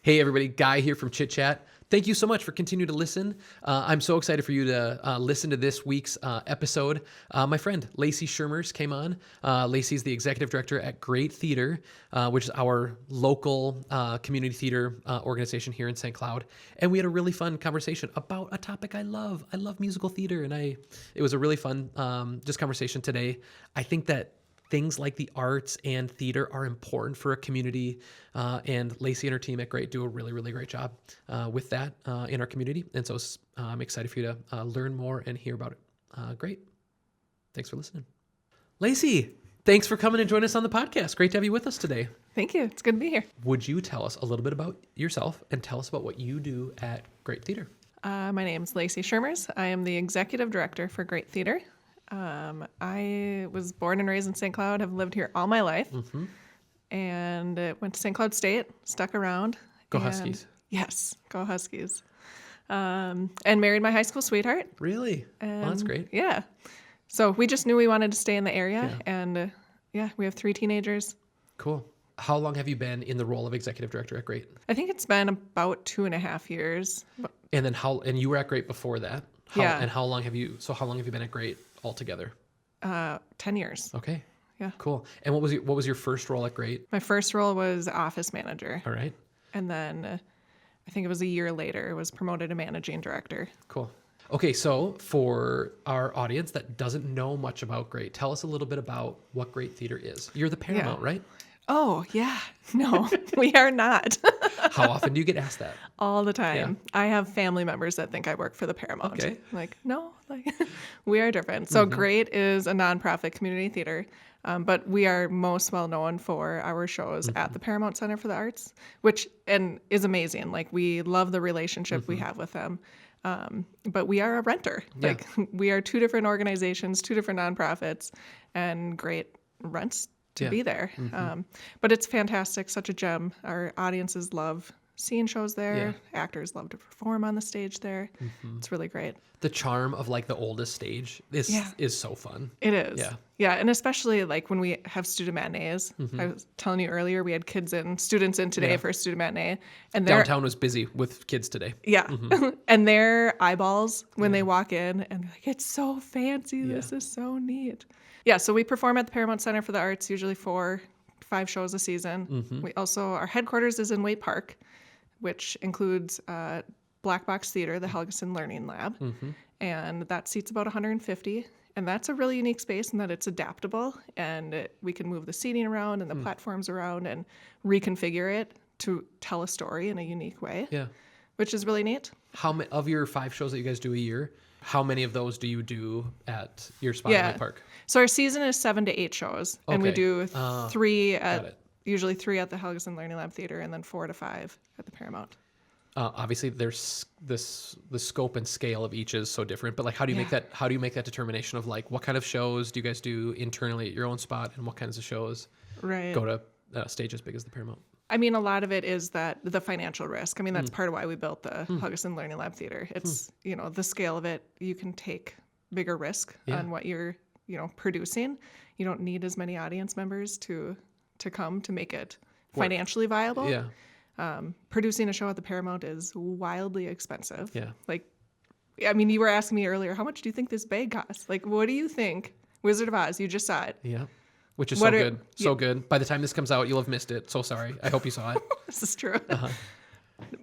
Hey everybody, Guy here from Chit Chat. Thank you so much for continuing to listen. I'm so excited for you to listen to this week's episode. My friend Lacey Schirmers came on. Lacey's the executive director at Great Theater, which is our local community theater organization here in St. Cloud. And we had a really fun conversation about a topic I love. I love musical theater, and it was a really fun just conversation today. I think that things like the arts and theater are important for a community, and Lacey and her team at Great do a really, really great job with that in our community. And so I'm excited for you to learn more and hear about it. Great. Thanks for listening. Lacey, thanks for coming and joining us on the podcast. Great to have you with us today. Thank you. It's good to be here. Would you tell us a little bit about yourself and tell us about what you do at Great Theater? My name's Lacey Schirmers. I am the executive director for Great Theater. I was born and raised in St. Cloud, have lived here all my life, and went to St. Cloud State, stuck around. Go Huskies. Yes, go Huskies. And married my high school sweetheart. Really? And, Well, that's great. Yeah. So we just knew we wanted to stay in the area, and we have 3 teenagers. Cool. How long have you been in the role of executive director at Great? I think it's been about 2.5 years. And then and you were at Great before that? Yeah. And how long have you been at Great altogether? 10 years. Okay. Yeah. Cool. And what was your first role at Great? My first role was office manager. All right. And then I think it was a year later, was promoted to managing director. Cool. Okay, so for our audience that doesn't know much about Great, tell us a little bit about what Great Theater is. You're the Paramount, right? Oh, yeah. No, we are not. How often do you get asked that? All the time. Yeah. I have family members that think I work for the Paramount. Okay. Like, no, we are different. So Great is a nonprofit community theater, but we are most well known for our shows at the Paramount Center for the Arts, which is amazing. Like, we love the relationship we have with them. But we are a renter. Yeah. Like, we are 2 different organizations, 2 different nonprofits, and Great rents to be there. But it's fantastic, such a gem. Our audiences love seeing shows there. Yeah. Actors love to perform on the stage there. It's really great. The charm of like the oldest stage is so fun. It is. Yeah. Yeah, and especially like when we have student matinees. I was telling you earlier, we had students in today for a student matinee. And Downtown was busy with kids today. Yeah. And their eyeballs when they walk in and they're like, it's so fancy. This is so neat. Yeah, so we perform at the Paramount Center for the Arts, usually 4-5 shows a season. We also, our headquarters is in Waite Park, which includes Black Box Theater, the Helgeson Learning Lab, and that seats about 150. And that's a really unique space in that it's adaptable, and we can move the seating around and the platforms around and reconfigure it to tell a story in a unique way, which is really neat. How many of your 5 shows that you guys do a year, how many of those do you do at your spot in Waite Park? So our season is 7 to 8 shows, and we do 3 usually 3 at the Helgeson Learning Lab Theater, and then 4 to 5 at the Paramount. Obviously, there's the scope and scale of each is so different. But like, how do you make that? How do you make that determination of like what kind of shows do you guys do internally at your own spot, and what kinds of shows go to a stage as big as the Paramount? I mean, a lot of it is that the financial risk. I mean, that's part of why we built the Helgeson Learning Lab Theater. It's the scale of it. You can take bigger risk on what you're producing. You don't need as many audience members to come to make it financially viable. Yeah. Producing a show at the Paramount is wildly expensive. Yeah. Like, I mean, you were asking me earlier, how much do you think this bag costs? Like, what do you think? Wizard of Oz, you just saw it. Yeah. Which is so good. By the time this comes out, you'll have missed it. So sorry. I hope you saw it. This is true.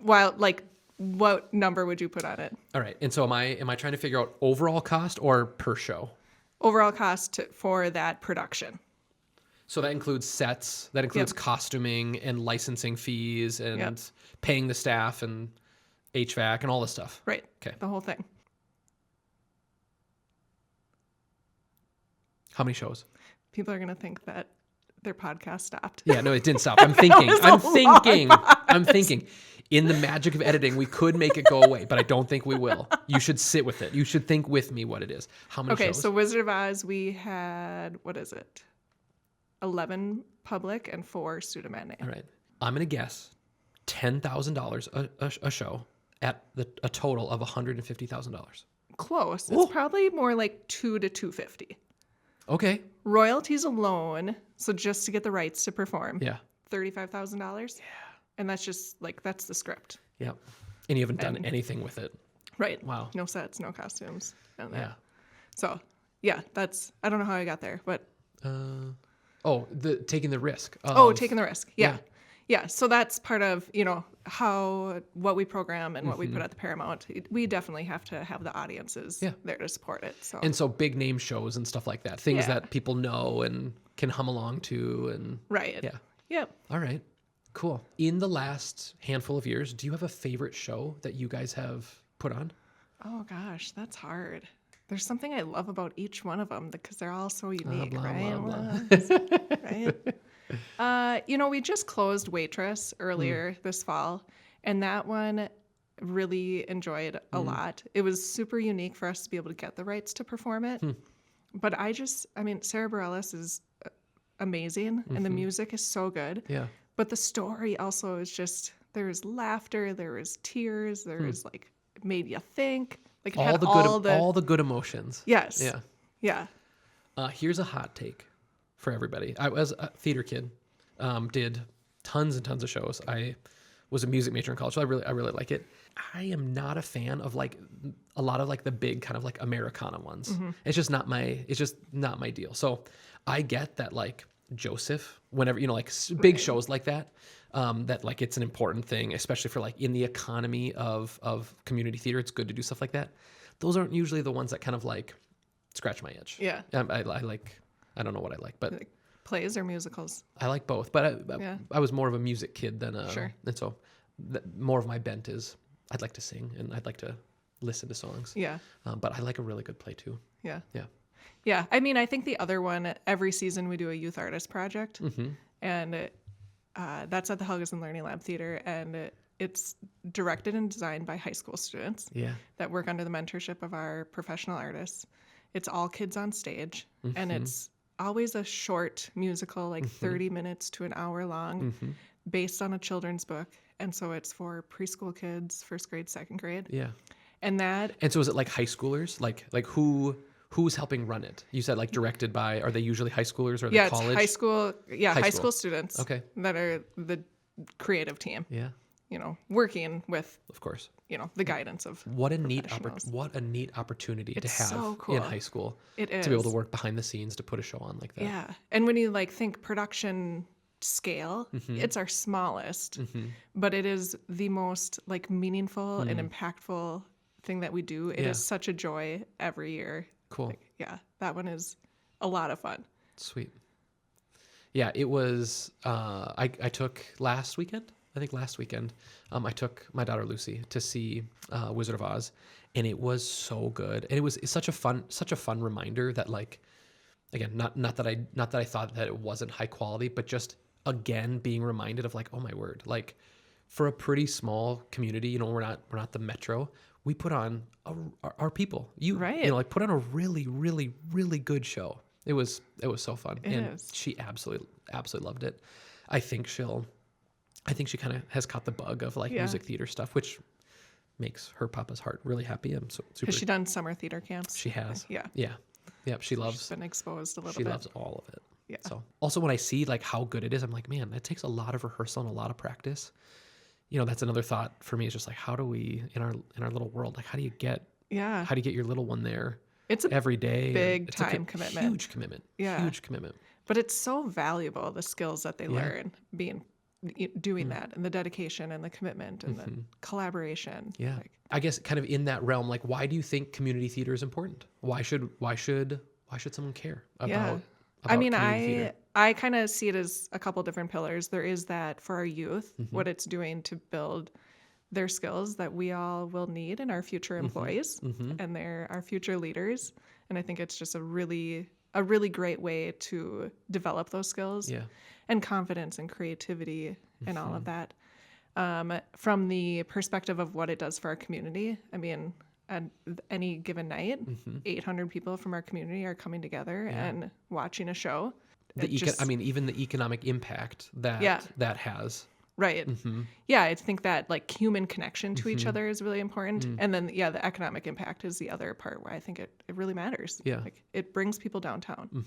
While, like, what number would you put on it? All right. And so am I trying to figure out overall cost or per show? Overall cost for that production. So that includes sets, that includes costuming and licensing fees and paying the staff and HVAC and all this stuff. Right. Okay. The whole thing. How many shows? People are going to think that their podcast stopped. Yeah, no, it didn't stop. I'm thinking. I'm thinking. In the magic of editing, we could make it go away, but I don't think we will. You should sit with it. You should think with me what it is. How many shows? Okay, so Wizard of Oz, we had, 11 public and 4 student matinee. All right. I'm going to guess $10,000 a show at a total of $150,000. Close. It's probably more like $200 to $250. Okay. Royalties alone, so just to get the rights to perform. Yeah. $35,000. Yeah. And that's just like, that's the script. Yeah. And you haven't done anything with it. Right. Wow. No sets, no costumes. None of that. Yeah. So yeah, I don't know how I got there, but. Taking the risk. Taking the risk. Yeah. Yeah. So that's part of, what we program and what we put at the Paramount. We definitely have to have the audiences there to support it. So. And so big name shows and stuff like that, things that people know and can hum along to. And right. Yeah. Yep. All right. Cool. In the last handful of years, do you have a favorite show that you guys have put on? Oh gosh, that's hard. There's something I love about each one of them because they're all so unique, blah, right? blah, Right. We just closed Waitress earlier this fall, and that one really enjoyed a lot. It was super unique for us to be able to get the rights to perform it. But Sarah Bareilles is amazing, and the music is so good. Yeah. But the story also is just, there is laughter, there is tears, there is like, it made you think. Like it all had all the good emotions. Yes. Yeah. Yeah. Here's a hot take for everybody. I was a theater kid, did tons and tons of shows. I was a music major in college, so I really like it. I am not a fan of like a lot of like the big kind of like Americana ones. It's just not my deal. So I get that like Joseph, whenever, like big shows like that, that like it's an important thing, especially for like in the economy of community theater, it's good to do stuff like that. Those aren't usually the ones that kind of like scratch my itch. Yeah. I don't know what I like, but Like plays or musicals? I like both, but I was more of a music kid than Sure. And so more of my bent is I'd like to sing and I'd like to listen to songs. Yeah. But I like a really good play too. Yeah. Yeah. Yeah. I think the other one, every season we do a youth artist project, and that's at the Helgeson Learning Lab Theater, and it's directed and designed by high school students that work under the mentorship of our professional artists. It's all kids on stage, and it's always a short musical, like 30 minutes to an hour long, based on a children's book. And so it's for preschool kids, first grade, second grade. Yeah. And so is it like high schoolers? Like who's helping run it? You said like directed by, are they usually high schoolers or are they college? It's high school. Yeah, high school students. Okay. That are the creative team. Yeah. Working with, of course, the guidance of what a neat opportunity to have so cool. in high school. It is. To be able to work behind the scenes to put a show on like that. Yeah. And when you like think production scale, it's our smallest, but it is the most like meaningful and impactful thing that we do. It is such a joy every year. Cool. That one is a lot of fun. Sweet. Yeah, it was, I took last weekend, I took my daughter Lucy to see Wizard of Oz, and it was so good. And it's such a fun reminder that like, again, not that I thought that it wasn't high quality, but just again being reminded of like, oh my word, like for a pretty small community, we're not the metro. We put on our people. Like put on a really, really, really good show. It was so fun, she absolutely loved it. I think she kind of has caught the bug of like music theater stuff, which makes her papa's heart really happy. I'm so super. Has she done summer theater camps? She has. Yeah. She loves. She's been exposed a little bit. She loves all of it. Yeah. So also when I see like how good it is, I'm like, man, it takes a lot of rehearsal and a lot of practice. That's another thought for me is just like, how do we in our little world, like how do you get your little one there? It's every day. Big time commitment. Huge commitment. Yeah. Huge commitment. But it's so valuable, the skills that they learn doing that, and the dedication and the commitment and the collaboration. Yeah. I guess kind of in that realm, like why do you think community theater is important? Why should someone care about community theater? I kind of see it as a couple different pillars. There is that for our youth, what it's doing to build their skills that we all will need in our future employees and they're our future leaders. And I think it's just a really great way to develop those skills and confidence and creativity and all of that. From the perspective of what it does for our community, I mean, at any given night, 800 people from our community are coming together and watching a show. Even the economic impact that has. Right. Yeah, I think that like human connection to each other is really important. And then, the economic impact is the other part where I think it really matters. Yeah. Like it brings people downtown.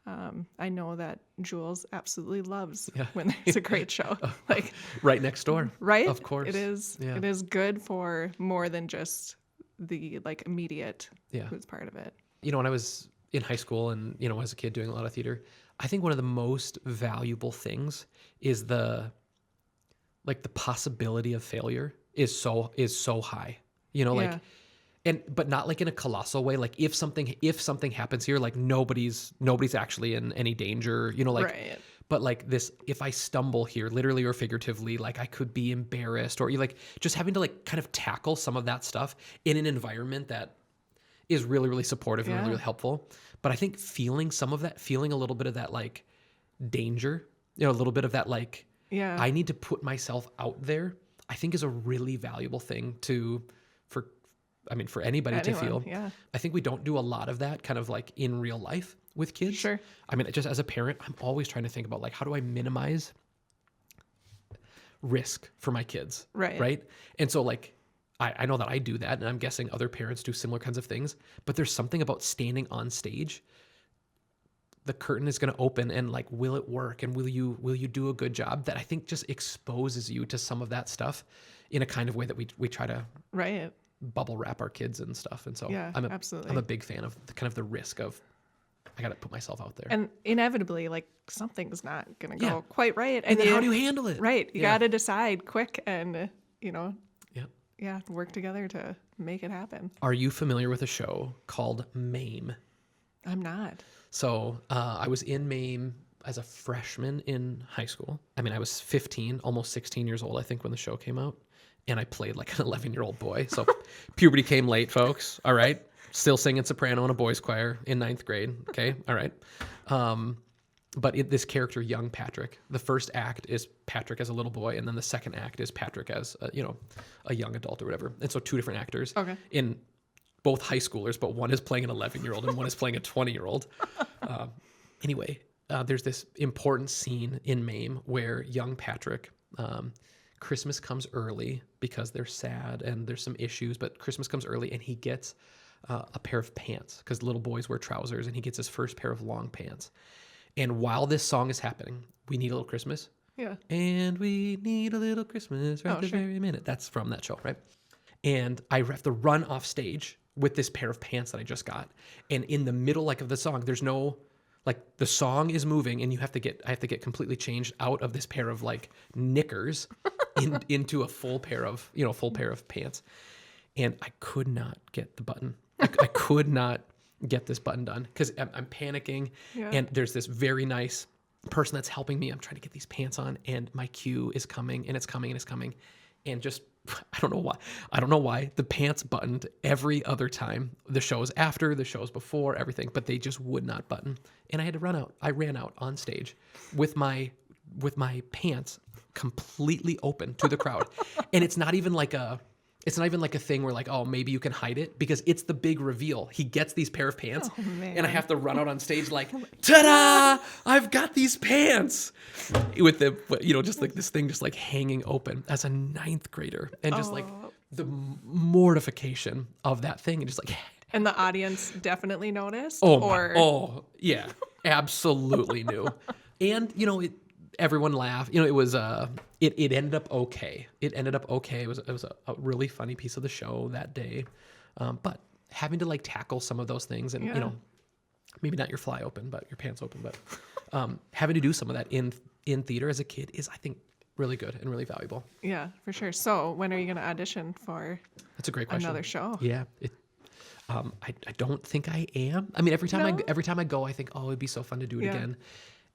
I know that Jules absolutely loves when there's a great show. Like Right next door. right? Of course. It is. Yeah. It is good for more than just the like immediate who's part of it. You know, when I was in high school and, you know, as a kid doing a lot of theater, I think one of the most valuable things is the possibility of failure is so high. You know, like, but not like in a colossal way. Like if something happens here, like nobody's actually in any danger, you know, like, right. but like this, if I stumble here, literally or figuratively, like I could be embarrassed, or you like just having to like kind of tackle some of that stuff in an environment that is really, really supportive and really, really helpful. But I think feeling some of that, feeling a little bit of that like danger, you know, a little bit of that like, I need to put myself out there, I think is a really valuable thing for anybody to feel. Yeah. I think we don't do a lot of that kind of like in real life with kids. Sure. I mean, just as a parent, I'm always trying to think about like, how do I minimize risk for my kids? Right. Right. And so like, I know that I do that, and I'm guessing other parents do similar kinds of things, but there's something about standing on stage. The curtain is going to open, and like, will it work? And will you do a good job? That I think just exposes you to some of that stuff in a kind of way that we try to bubble wrap our kids and stuff. And so absolutely. I'm a big fan of the risk of, I got to put myself out there. And inevitably, like something's not going to go quite right. And then how do you handle it? Right. You got to decide quick and, you know, Yeah, work together to make it happen. Are you familiar with a show called MAME? I'm not. So I was in MAME as a freshman in high school. I mean, I was 15, almost 16 years old, I think, when the show came out. And I played like an 11-year-old boy. So puberty came late, folks. All right. Still singing soprano in a boys' choir in 9th grade. Okay. All right. But this character, young Patrick, the first act is Patrick as a little boy, and then the second act is Patrick as a young adult or whatever. And so two different actors in both high schoolers, but one is playing an 11-year-old and one is playing a 20-year-old. Anyway, there's this important scene in MAME where young Patrick, Christmas comes early because they're sad and there's some issues, but Christmas comes early and he gets a pair of pants because little boys wear trousers, and he gets his first pair of long pants. And while this song is happening, We Need a Little Christmas. Yeah. And we need a little Christmas right this very minute. That's from that show, right? And I have to run off stage with this pair of pants that I just got. And in the middle of the song, there's no, like, the song is moving, and I have to get completely changed out of this pair of like knickers into a full pair of pants. And I could not get the button. I could not get this button done because I'm panicking, and there's this very nice person that's helping me. I'm trying to get these pants on, and my cue is coming, and it's coming, and it's coming, and just I don't know why the pants buttoned every other time. The shows after, the shows before, everything, but they just would not button, and I had to run out. I ran out on stage with my pants completely open to the crowd, and it's not even like a thing where like, oh, maybe you can hide it, because it's the big reveal. He gets these pair of pants, and I have to run out on stage like, ta-da! I've got these pants with the, just like this thing just like hanging open as a 9th grader, and just like the mortification of that thing, and just like. And the audience definitely noticed? Yeah, absolutely knew. And, everyone laughed. It was it ended up okay. It was a really funny piece of the show that day. But having to like tackle some of those things, and maybe not your fly open, but your pants open, but having to do some of that in theater as a kid is, I think, really good and really valuable. Yeah, for sure. So when are you going to audition for That's a great question. another show? Yeah. I don't think I am. I mean, every time I go, I think, oh, it'd be so fun to do it again.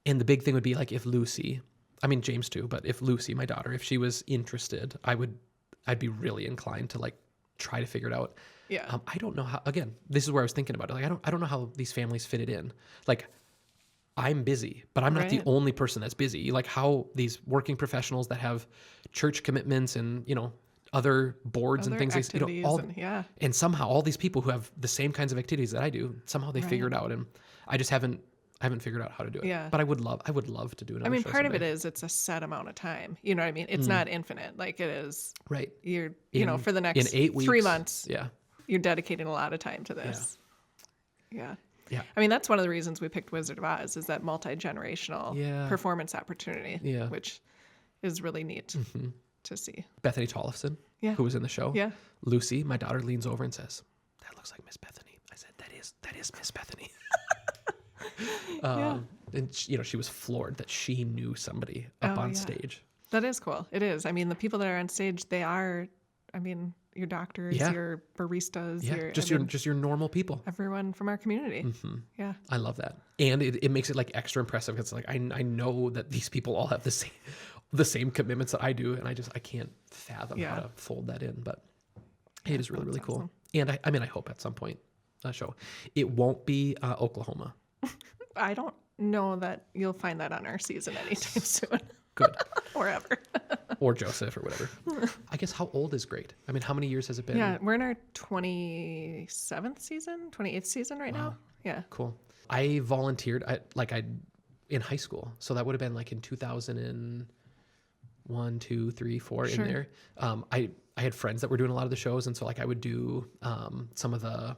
And the big thing would be like if Lucy, I mean James too, but if Lucy, my daughter, if she was interested, I'd be really inclined to like try to figure it out. Yeah. I don't know how. Again, this is where I was thinking about it. Like I don't know how these families fit it in. Like I'm busy, but I'm not the only person that's busy. Like how these working professionals that have church commitments and other boards and things, and somehow all these people who have the same kinds of activities that I do, somehow they figure it out, and I just haven't figured out how to do it. Yeah. But I would love to do another show part someday. of it is it's a set amount of time. You know what I mean? It's not infinite. Like it is. Right. You're, for the next in 8 weeks, 3 months, yeah, you're dedicating a lot of time to this. Yeah. Yeah. I mean, that's one of the reasons we picked Wizard of Oz is that multi-generational Yeah. performance opportunity, Yeah. which is really neat to see. Bethany Tollefson, Yeah. who was in the show. Yeah. Lucy, my daughter, leans over and says, "That looks like Miss Bethany." I said, "That is Miss Bethany." Yeah. And she was floored that she knew somebody up on stage. That is cool. It is. I mean, the people that are on stage, they are, I mean, your doctors, Yeah. your baristas, Yeah, just your normal people. everyone from our community. Yeah. I love that, and it makes it like extra impressive. It's like I know that these people all have the same commitments that I do, and I can't fathom how to fold that in. But it is really cool. awesome. And I hope at some point a show. It won't be Oklahoma. I don't know that you'll find that on our season anytime soon. Good. Or ever. Or Joseph or whatever. I guess how old is Great? I mean, how many years has it been? Yeah, we're in our 27th season, 28th season right now. Yeah. Cool. I volunteered in high school. So that would have been like in 2001, 2, 3, 4 in there. I had friends that were doing a lot of the shows. And so like I would do some of the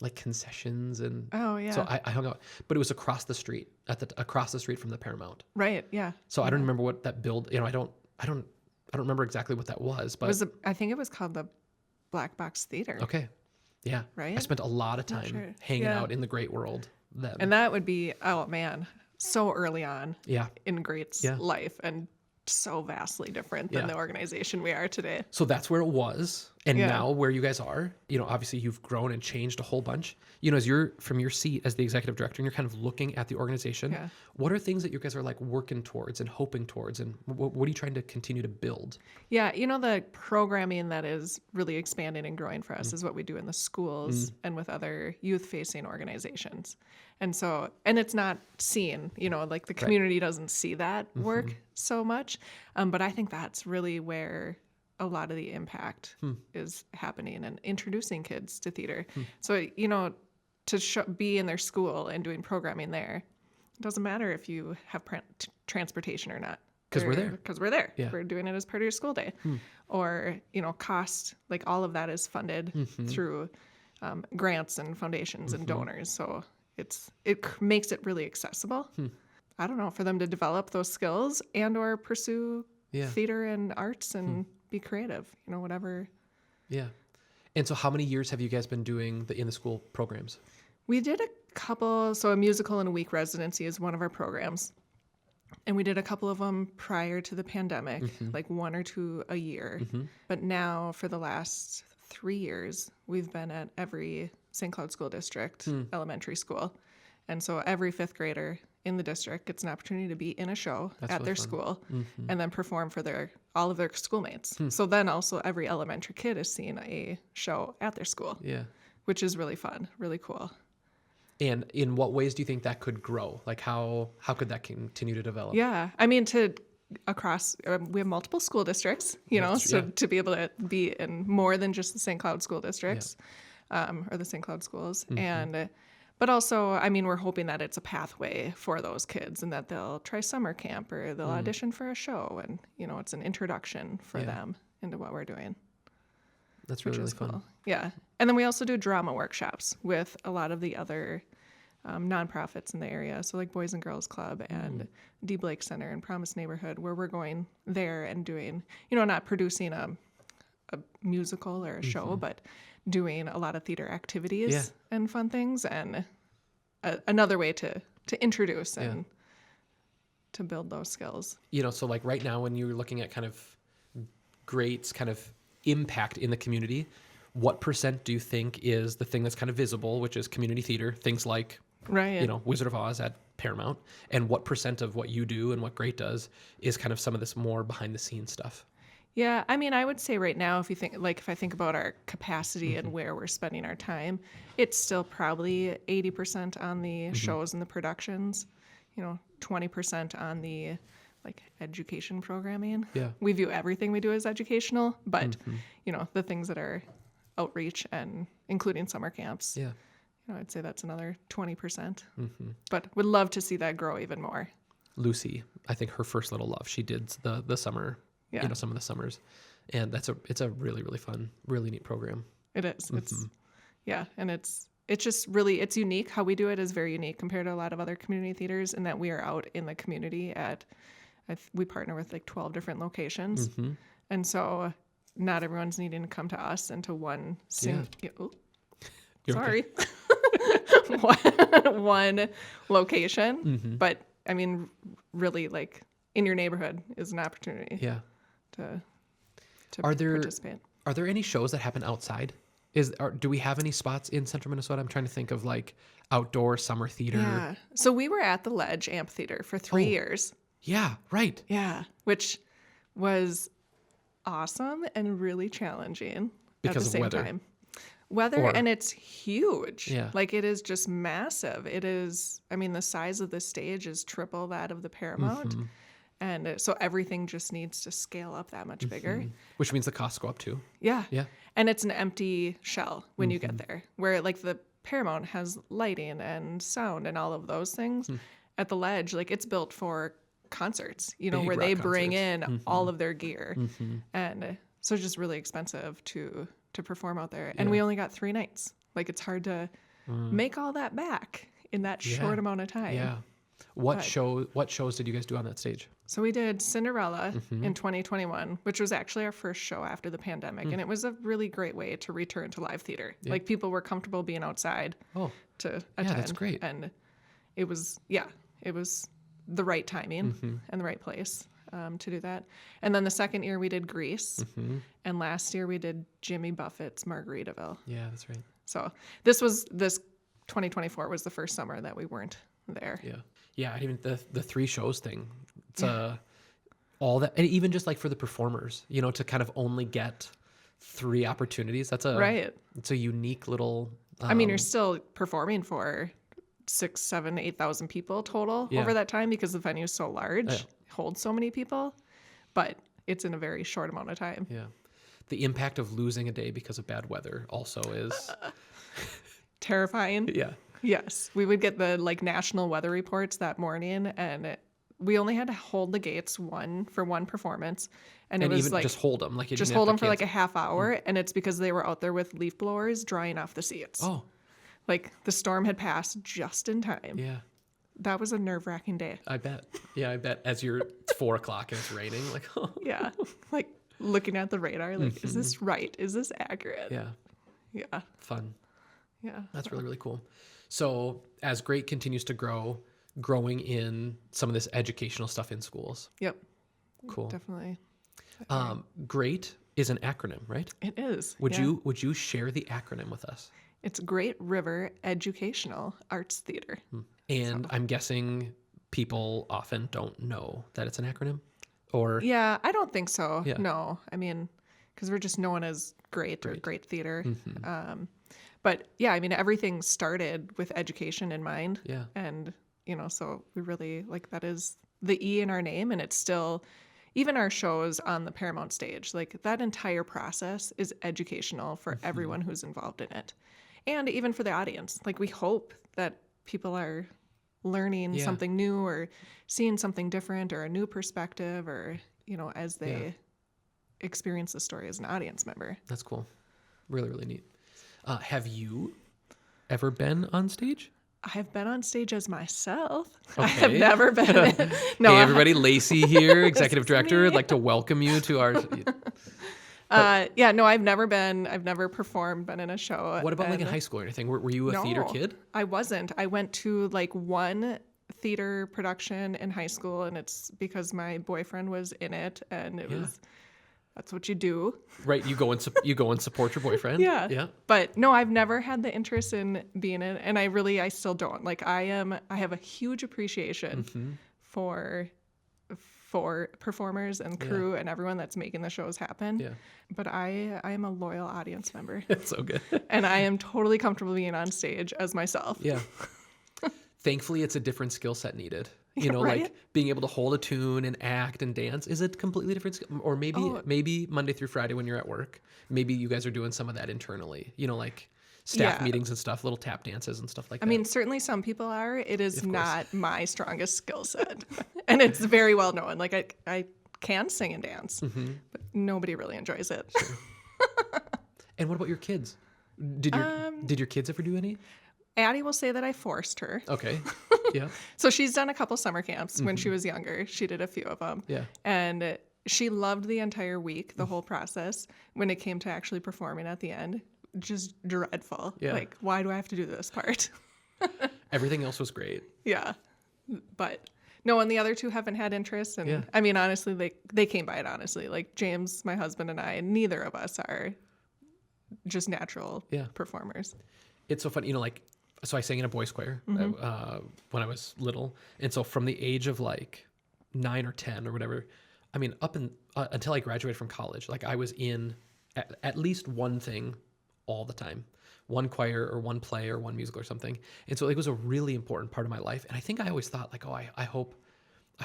like concessions and so I hung out, but it was across the street from the Paramount. Right. Yeah. So I don't remember what that build, I don't remember exactly what that was, but I think it was called the Black Box Theater. okay. Yeah. Right? I spent a lot of time hanging out in the Great world then. And that would be, oh man, so early on Yeah. in Great's life and so vastly different than the organization we are today. So that's where it was. And now where you guys are, obviously you've grown and changed a whole bunch. As you're from your seat as the executive director and you're kind of looking at the organization, what are things that you guys are like working towards and hoping towards? And what are you trying to continue to build? Yeah. The programming that is really expanding and growing for us is what we do in the schools and with other youth facing organizations. And so, and it's not seen, like the community doesn't see that work so much. But I think that's really where a lot of the impact is happening and introducing kids to theater. So, to be in their school and doing programming there, it doesn't matter if you have transportation or not. Because we're there. Because we're there. Yeah. We're doing it as part of your school day. Or, cost, like all of that is funded through grants and foundations and donors. So it makes it really accessible. I don't know, for them to develop those skills and or pursue theater and arts and be creative, whatever. Yeah. And so how many years have you guys been doing the in the school programs? We did a couple, so a musical and a week residency is one of our programs. And we did a couple of them prior to the pandemic, like 1 or 2 a year. But now for the last 3 years, we've been at every St. Cloud School District elementary school. And so every 5th grader in the district gets an opportunity to be in a show at their school and then perform for all of their schoolmates. So then also every elementary kid is seeing a show at their school. Yeah. Which is really fun, really cool. And in what ways do you think that could grow? Like how could that continue to develop? Yeah. I mean, we have multiple school districts, to be able to be in more than just the St. Cloud school districts or the St. Cloud schools. But also, I mean, we're hoping that it's a pathway for those kids and that they'll try summer camp or they'll audition for a show. And, it's an introduction for them into what we're doing. That's really, really fun. Cool. Yeah. And then we also do drama workshops with a lot of the other nonprofits in the area. So like Boys and Girls Club and D. Blake Center and Promise Neighborhood, where we're going there and doing, not producing a musical or a show, but doing a lot of theater activities and fun things, and another way to introduce and to build those skills. So like right now when you're looking at kind of Great's kind of impact in the community, what % do you think is the thing that's kind of visible, which is community theater, things like Wizard of Oz at Paramount, and what % of what you do and what Great does is kind of some of this more behind the scenes stuff? Yeah, I mean, I would say right now, if I think about our capacity and where we're spending our time, it's still probably 80% on the shows and the productions, 20% on the education programming. Yeah. We view everything we do as educational, but the things that are outreach and including summer camps. Yeah. I'd say that's another 20%. But would love to see that grow even more. Lucy, I think her first little love, she did the summer. Some of the summers, and it's a really, really fun, really neat program. It is. It's and it's just really, it's unique. How we do it is very unique compared to a lot of other community theaters in that we are out in the community we partner with like 12 different locations. Mm-hmm. And so not everyone's needing to come to us into one sorry. one location. Mm-hmm. But I mean, really, like in your neighborhood is an opportunity Yeah. to Are there participate. Are there any shows that happen outside? Do we have any spots in central Minnesota? I'm trying to think of like outdoor summer theater. Yeah. So we were at the Ledge Amphitheater for 3 years. Yeah, right. Yeah. Which was awesome and really challenging Because at the of same weather. time. And it's huge. Yeah. Like it is just massive. It is, I mean, the size of the stage is triple that of the Paramount. Mm-hmm. And so everything just needs to scale up that much bigger. Which means the costs go up too. Yeah. Yeah. And it's an empty shell when you get there, where like the Paramount has lighting and sound and all of those things. At the Ledge, like it's built for concerts, Big where rock they bring concerts. in all of their gear. And so it's just really expensive to perform out there. And we only got 3 nights. Like it's hard to make all that back in that short amount of time. Yeah. What shows did you guys do on that stage? So we did Cinderella in 2021, which was actually our first show after the pandemic. And it was a really great way to return to live theater. Yeah. Like people were comfortable being outside to attend. Yeah, that's great. And it was the right timing and the right place to do that. And then the second year we did Grease. And last year we did Jimmy Buffett's Margaritaville. Yeah, that's right. So this 2024 was the first summer that we weren't there. Yeah. Yeah, and even the 3 shows thing. It's all that, and even just like for the performers, to kind of only get 3 opportunities. It's a unique little. I mean, you're still performing for 6, 7, 8,000 people total over that time because the venue is so large, holds so many people, but it's in a very short amount of time. Yeah. The impact of losing a day because of bad weather also is terrifying. Yeah. Yes. We would get the national weather reports that morning, and we only had to hold the gates for one performance. And it was even just hold them. Like just hold them for like a half hour. And it's because they were out there with leaf blowers drying off the seats. Oh. Like the storm had passed just in time. Yeah. That was a nerve-wracking day. I bet. Yeah, I bet. As you're 4:00 and it's raining, like, oh. Yeah. Like looking at the radar, like, is this right? Is this accurate? Yeah. Yeah. Fun. Yeah. That's really, really cool. So as Great continues to grow, growing in some of this educational stuff in schools. Yep. Cool. Definitely. Great is an acronym, right? It is. Would you share the acronym with us? It's Great River Educational Arts Theater. And I'm guessing people often don't know that it's an acronym, or Yeah, I don't think so. Yeah. No, I mean, because we're just known as Great or Great Theater. But yeah, I mean, everything started with education in mind. Yeah. And, so we really that is the E in our name. And it's still, even our shows on the Paramount stage, like that entire process is educational for everyone who's involved in it. And even for the audience. Like we hope that people are learning something new or seeing something different or a new perspective or, as they experience the story as an audience member. That's cool. Really, really neat. Have you ever been on stage? I have been on stage as myself. Okay. I have never been. No, Hey, everybody, Lacey here, executive director. I'd like to welcome you to our... No, I've never performed, been in a show. What about in high school or anything? Were you a theater kid? I wasn't. I went to one theater production in high school, and it's because my boyfriend was in it, and it was... That's what you do. Right. You go and support your boyfriend. Yeah. Yeah. But no, I've never had the interest in being in, and I still don't. I have a huge appreciation for performers and crew and everyone that's making the shows happen. Yeah. But I am a loyal audience member. It's so good. And I am totally comfortable being on stage as myself. Yeah. Thankfully, it's a different skill set needed. Right? Like being able to hold a tune and act and dance is a completely different skill. Or maybe Monday through Friday when you're at work, maybe you guys are doing some of that internally, like staff meetings and stuff, little tap dances and stuff like that. I mean, certainly some people are. It is not my strongest skill set. And it's very well known. I can sing and dance, but nobody really enjoys it. And what about your kids? Did your kids ever do any? Addie will say that I forced her. Okay. Yeah. So she's done a couple summer camps when she was younger. She did a few of them. Yeah. And she loved the entire week, the whole process. When it came to actually performing at the end, just dreadful. Yeah. Like, why do I have to do this part? Everything else was great. Yeah. But no, and the other two haven't had interest. And Yeah. I mean, honestly, they came by it honestly. Like James, my husband, and I, neither of us are just natural performers. It's so funny, like, so I sang in a boys choir when I was little. And so from the age of like 9 or 10 or whatever, I mean, until I graduated from college, like I was in at least one thing all the time, one choir or one play or one musical or something. And so it was a really important part of my life. And I think I always thought like, oh, I hope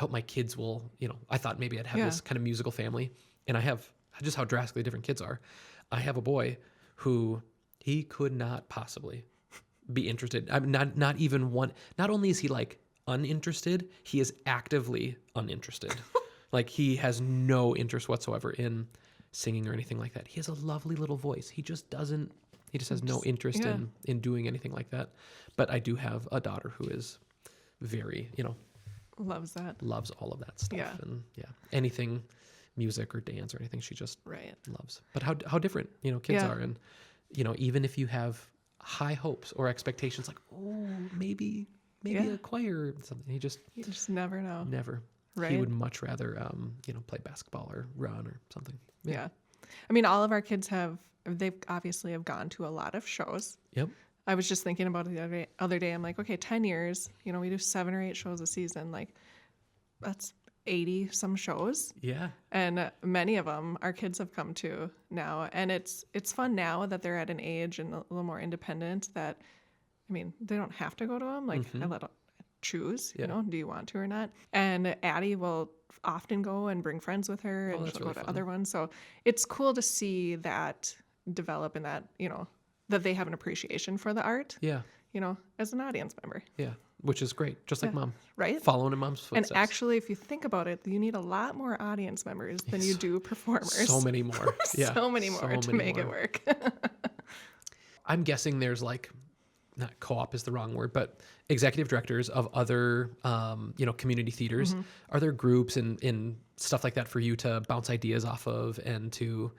my kids will, I thought maybe I'd have this kind of musical family. And I have just how drastically different kids are. I have a boy who he could not possibly be interested. I'm not even one. Not only is he like uninterested, he is actively uninterested. Like he has no interest whatsoever in singing or anything like that. He has a lovely little voice. He just has no interest in doing anything like that. But I do have a daughter who is very, loves all of that stuff. Yeah. And anything music or dance or anything, she just loves. But how different, kids are. And, even if you have high hopes or expectations like, oh, maybe a choir or something, you just never know. Never. Right. He would much rather, play basketball or run or something. Yeah. I mean, all of our kids they've obviously have gone to a lot of shows. Yep. I was just thinking about it the other day. I'm like, okay, 10 years, we do 7 or 8 shows a season. Like that's 80 some shows. Yeah. And many of them our kids have come to now. And it's fun now that they're at an age and a little more independent that, I mean, they don't have to go to them. Like I let them choose, do you want to or not? And Addie will often go and bring friends with her and she'll go to other ones. So it's cool to see that develop and that, that they have an appreciation for the art. Yeah. As an audience member. Yeah. Which is great. Just like mom. Right? Following in mom's footsteps. And actually, if you think about it, you need a lot more audience members than you do performers. So many more. Yeah. So many more to make it work. I'm guessing there's like, not co-op is the wrong word, but executive directors of other, community theaters. Are there groups and stuff like that for you to bounce ideas off of and to,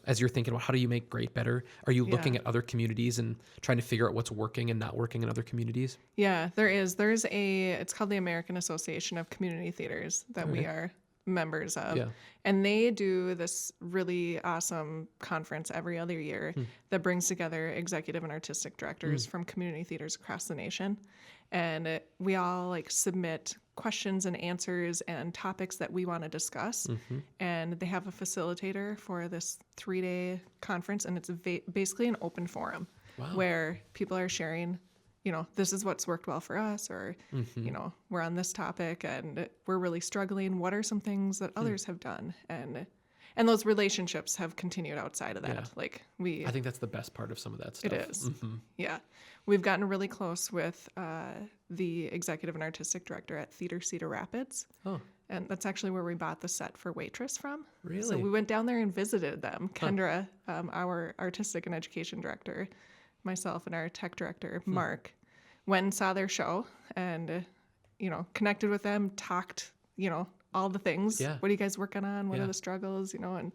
as you're thinking about how do you make great better, are you looking at other communities and trying to figure out what's working and not working in other communities? Yeah, there is. It's called the American Association of Community Theaters that we are members of. Yeah. And they do this really awesome conference every other year that brings together executive and artistic directors from community theaters across the nation. And we all submit questions and answers and topics that we want to discuss. And they have a facilitator for this 3-day conference, and it's basically an open forum where people are sharing, this is what's worked well for us, or, we're on this topic and we're really struggling. What are some things that others have done? And those relationships have continued outside of that. Yeah. I think that's the best part of some of that stuff. It is. Yeah. We've gotten really close with the executive and artistic director at Theater Cedar Rapids. Oh. And that's actually where we bought the set for Waitress from. Really? So we went down there and visited them. Kendra, our artistic and education director, myself and our tech director, Mark, went and saw their show and, connected with them, talked, all the things. Yeah. What are you guys working on? What are the struggles, and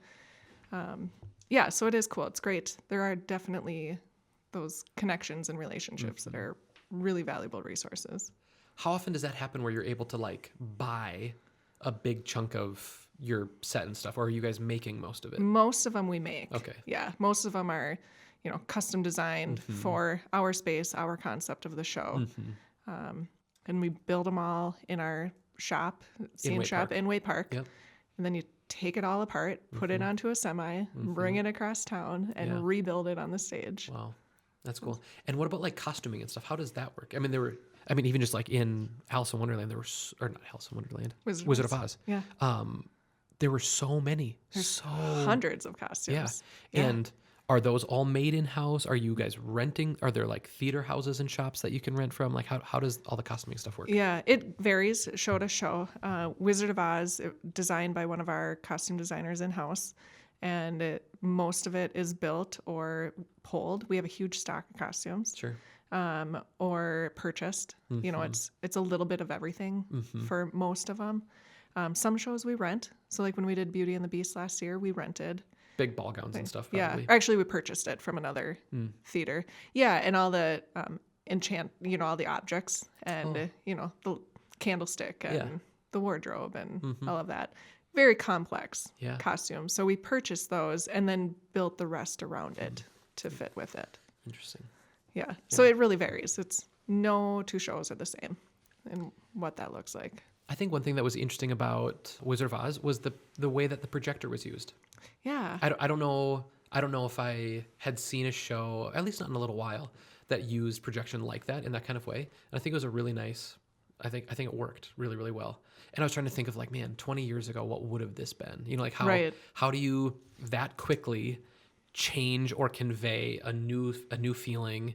so it is cool. It's great. There are definitely those connections and relationships that are really valuable resources. How often does that happen where you're able to buy a big chunk of your set and stuff, or are you guys making most of it? Most of them we make. Okay. Yeah. Most of them are, custom designed for our space, our concept of the show. And we build them all in our shop, in Wade Park. Yep. And then you take it all apart, put it onto a semi, bring it across town, and rebuild it on the stage. Wow. That's cool. And what about costuming and stuff? How does that work? I mean, even just in Alice in Wonderland, or not Alice in Wonderland, Wizard of Oz. Yeah. There were so many. There's hundreds of costumes. Yeah. And are those all made in-house? Are you guys renting? Are there theater houses and shops that you can rent from? How does all the costuming stuff work? Yeah, it varies show to show. Wizard of Oz, designed by one of our costume designers in-house. and most of it is built or pulled. We have a huge stock of costumes. Sure. Or purchased. You know, it's a little bit of everything for most of them. Some shows we rent. So like when we did Beauty and the Beast last year, we rented. Big ball gowns and stuff, Yeah. probably. Actually, we purchased it from another theater. Yeah, and all the all the objects and, the candlestick and the wardrobe and all of that. Very complex costumes. So we purchased those and then built the rest around it to fit with it. Interesting. Yeah. So it really varies. It's no two shows are the same and what that looks like. I think one thing that was interesting about Wizard of Oz was the way that the projector was used. Yeah. I don't know if I had seen a show, at least not in a little while, that used projection like that in that kind of way. And I think it was a really nice. I think it worked really, really well. And I was trying to think of like, man, 20 years ago, what would have this been? You know, like how do you that quickly change or convey a new feeling?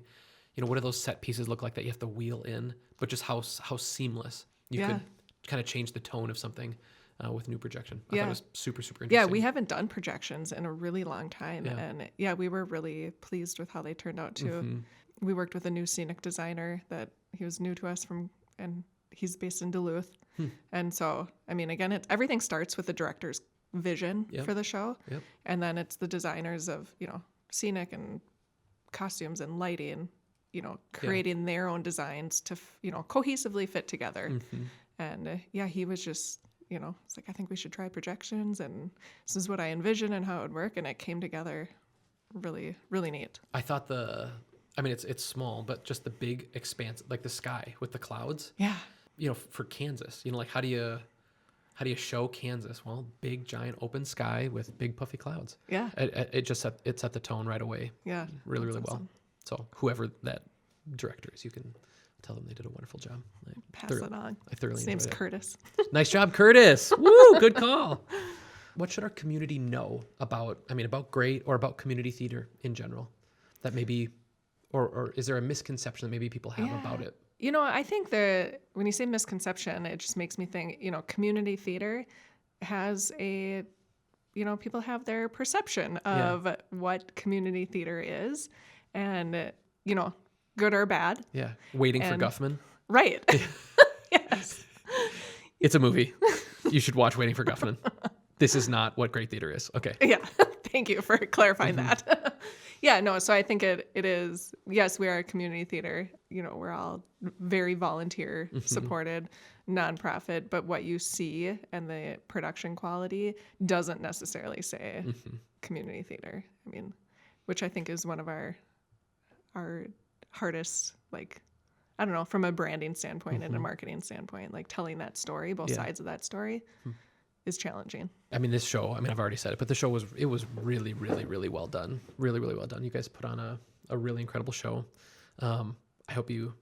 You know, what do those set pieces look like that you have to wheel in? But just how seamless you could kind of change the tone of something with new projection. I thought it was super, super interesting. Yeah, we haven't done projections in a really long time. Yeah. And we were really pleased with how they turned out too. We worked with a new scenic designer that he was new to us and he's based in Duluth. And so, I mean, again, everything starts with the director's vision for the show. Yep. And then it's the designers of, scenic and costumes and lighting, creating their own designs to, cohesively fit together. And he was just, it's like, I think we should try projections and this is what I envision and how it would work. And it came together really, really neat. I thought it's small, but just the big expanse, like the sky with the clouds. Yeah. For Kansas, like how do you show Kansas? Well, big, giant, open sky with big, puffy clouds. Yeah. It just set the tone right away. Yeah. Really, really awesome. Well. So whoever that director is, you can tell them they did a wonderful job. Pass it on. I thoroughly His name's enjoyed it. Curtis. Nice job, Curtis. Woo, good call. What should our community know about great or about community theater in general? That maybe, or is there a misconception that maybe people have about it? I think that when you say misconception, it just makes me think, community theater has people have their perception of what community theater is and, good or bad. Yeah. Waiting for Guffman. Right. Yes. It's a movie. You should watch Waiting for Guffman. This is not what great theater is. Okay. Yeah. Thank you for clarifying that. So I think it is, yes, we are a community theater. We're all very volunteer supported, nonprofit, but what you see and the production quality doesn't necessarily say community theater. Which I think is one of our hardest, from a branding standpoint and a marketing standpoint, telling that story, both sides of that story is challenging. This show, I've already said it, but the show was really, really, really well done. Really, really well done. You guys put on a really incredible show. I hope you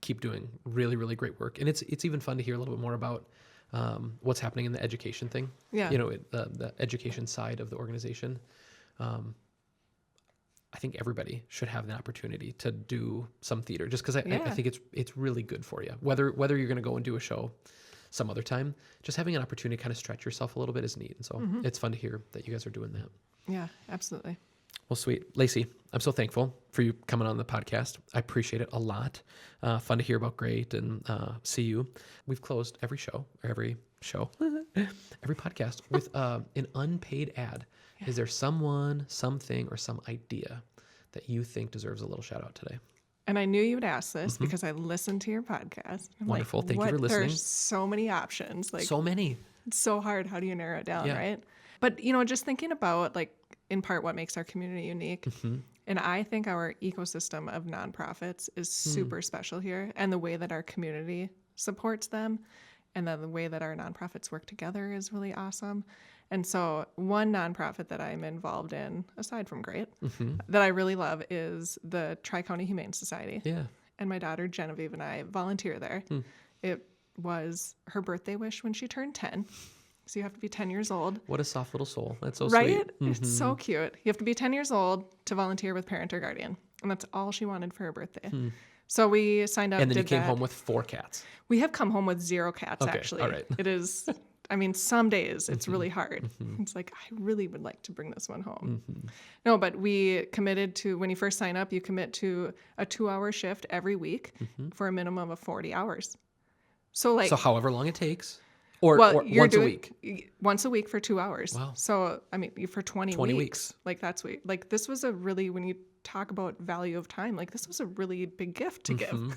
keep doing really, really great work. And it's even fun to hear a little bit more about what's happening in the education thing. Yeah. The education side of the organization. I think everybody should have the opportunity to do some theater just because I think it's really good for you. Whether you're going to go and do a show some other time, just having an opportunity to kind of stretch yourself a little bit is neat. And so it's fun to hear that you guys are doing that. Yeah, absolutely. Well, sweet. Lacey, I'm so thankful for you coming on the podcast. I appreciate it a lot. Fun to hear about great and see you. We've closed every podcast with an unpaid ad. Yeah. Is there someone, something, or some idea that you think deserves a little shout out today? And I knew you would ask this because I listened to your podcast. Wonderful. Thank you for listening. There's so many options. So many. It's so hard. How do you narrow it down, right? But, just thinking about, in part what makes our community unique. And I think our ecosystem of nonprofits is super special here. And the way that our community supports them and then the way that our nonprofits work together is really awesome. And so one nonprofit that I'm involved in, aside from Great, that I really love is the Tri-County Humane Society. Yeah. And my daughter Genevieve and I volunteer there. It was her birthday wish when she turned 10. So you have to be 10 years old. What a soft little soul. That's so sweet. Right? It's so cute. You have to be 10 years old to volunteer with parent or guardian. And that's all she wanted for her birthday. So we signed up. And then you came home with 4 cats. We have come home with 0 cats, actually. All right. It is I mean, some days it's really hard. It's like, I really would like to bring this one home. No, but we committed to, when you first sign up, you commit to a 2-hour shift every week for a minimum of 40 hours. So like, So however long it takes, or you're once a week. Once a week for 2 hours. Wow. So, I mean, for 20 20 weeks. weeks. Like that's like this was a really, when you talk about value of time, like this was a really big gift to give.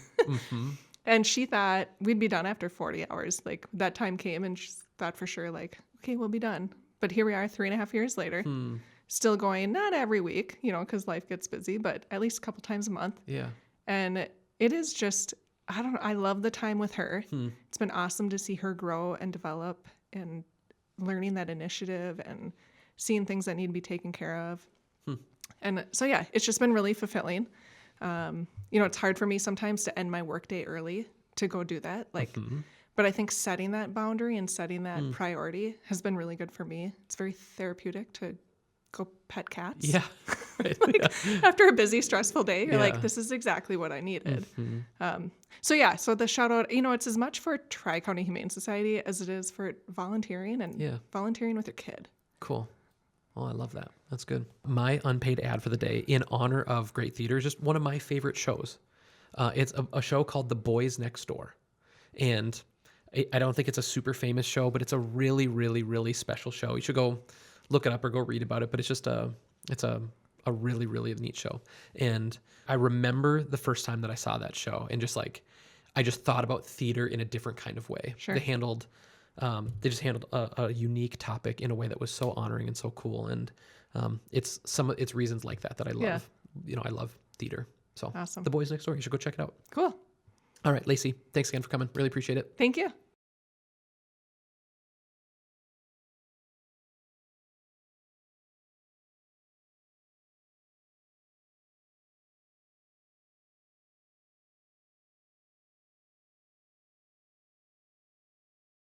And she thought we'd be done after 40 hours. Like that time came and she thought for sure, like, okay, we'll be done. But here we are 3.5 years later, still going, not every week, you know, because life gets busy, but at least a couple times a month. Yeah. And it is just, I don't know, I love the time with her. It's been awesome to see her grow and develop and learning that initiative and seeing things that need to be taken care of. And so, yeah, it's just been really fulfilling. You know, it's hard for me sometimes to end my workday early to go do that. Like, but I think setting that boundary and setting that priority has been really good for me. It's very therapeutic to go pet cats. Yeah. Right. Like, after a busy, stressful day, you're like, this is exactly what I needed. So yeah, so the shout out, you know, it's as much for Tri-County Humane Society as it is for volunteering and volunteering with your kid. Cool. Oh, I love that. That's good. My unpaid ad for the day in honor of great theater is just one of my favorite shows. It's a show called The Boys Next Door. And I don't think it's a super famous show, but it's a really, really, really special show. You should go look it up or go read about it. But it's just it's a really, really neat show. And I remember the first time that I saw that show and just like, I just thought about theater in a different kind of way. Sure. They just handled a unique topic in a way that was so honoring and so cool. And it's reasons like that I love. Yeah. You know, I love theater. So Awesome. The Boys Next Door, you should go check it out. Cool. All right, Lacey, thanks again for coming. Really appreciate it. Thank you.